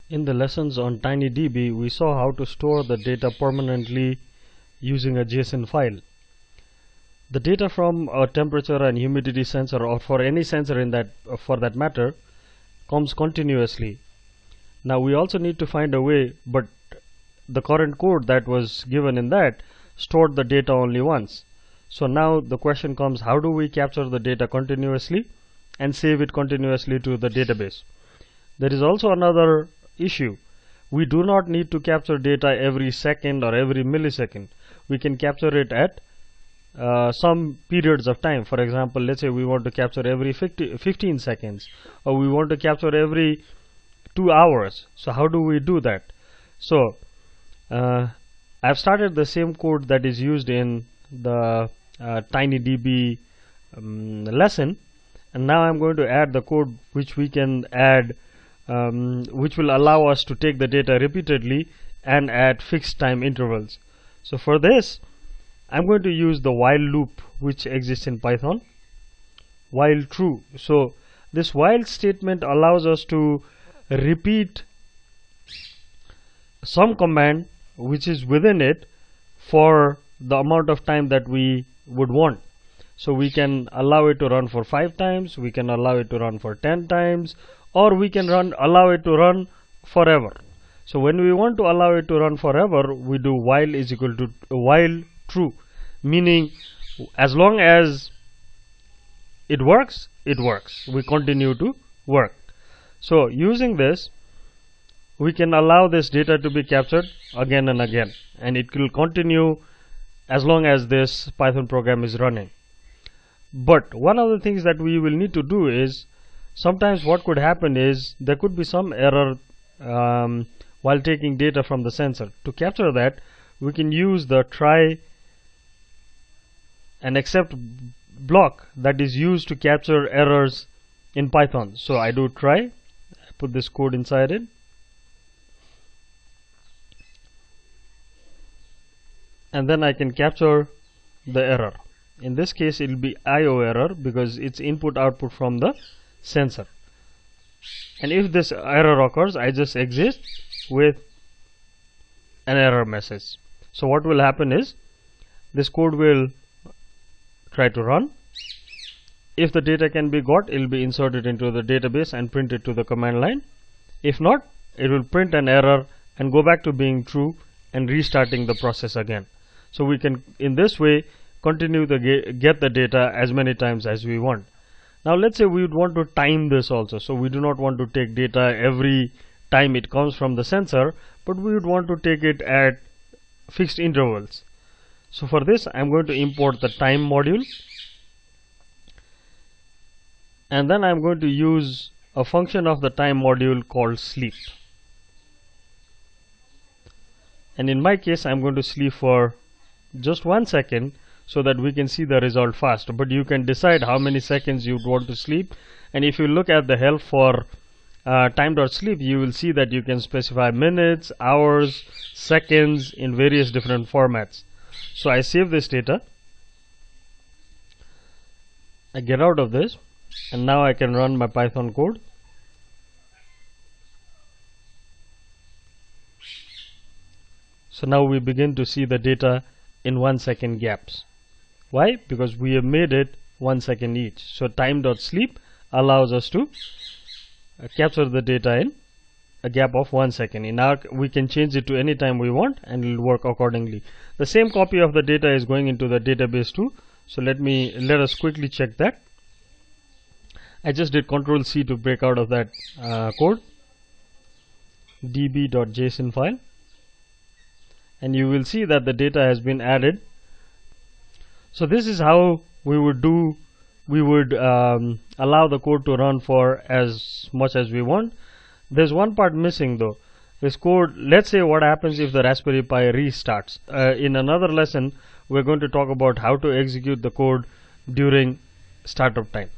In the lessons on TinyDB, we saw how to store the data permanently using a JSON file. The data from a temperature and humidity sensor, or for any sensor for that matter, comes continuously. Now we also need to find a way, but the current code that was given in that stored the data only once. So now the question comes, how do we capture the data continuously and save it continuously to the database? There is also another issue. We do not need to capture data every second or every millisecond. We can capture it at some periods of time. For example, let's say we want to capture every 15 seconds, or we want to capture every 2 hours. So how do we do that? So I've started the same code that is used in the TinyDB lesson, and now I'm going to add the code which we can add, which will allow us to take the data repeatedly and at fixed time intervals. So for this, I'm going to use the while loop which exists in Python, while true. So this while statement allows us to repeat some command which is within it for the amount of time that we would want. So we can allow it to run for 5 times, we can allow it to run for 10 times, or we can allow it to run forever. So when we want to allow it to run forever, we do while is equal to while true, meaning as long as it works, we continue to work. So using this, we can allow this data to be captured again and again, and it will continue as long as this Python program is running. But one of the things that we will need to do is, sometimes what could happen is there could be some error while taking data from the sensor. To capture that, we can use the try and except block that is used to capture errors in Python. So I do try, put this code inside it, and then I can capture the error. In this case, it will be IO error because it's input output from the sensor. And if this error occurs, I just exit with an error message. So what will happen is, this code will try to run. If the data can be got, it will be inserted into the database and printed to the command line. If not, it will print an error and go back to being true and restarting the process again. So we can, in this way, continue to get the data as many times as we want. Now let's say we would want to time this also. So we do not want to take data every time it comes from the sensor, but we would want to take it at fixed intervals. So for this, I'm going to import the time module, and then I'm going to use a function of the time module called sleep. And in my case, I'm going to sleep for just 1 second so that we can see the result fast. But you can decide how many seconds you want to sleep, and if you look at the help for time.sleep, you will see that you can specify minutes, hours, seconds in various different formats. So I save this data, I get out of this, and now I can run my Python code. So now we begin to see the data in 1 second gaps. Why? Because we have made it 1 second each. So time.sleep allows us to capture the data in a gap of 1 second. In our, we can change it to any time we want, and it will work accordingly. The same copy of the data is going into the database too. So let us quickly check that. I just did Ctrl C to break out of that code, db.json file, and you will see that the data has been added. So this is how we would do. We would allow the code to run for as much as we want. There's one part missing though. This code, let's say what happens if the Raspberry Pi restarts. In another lesson, we're going to talk about how to execute the code during startup time.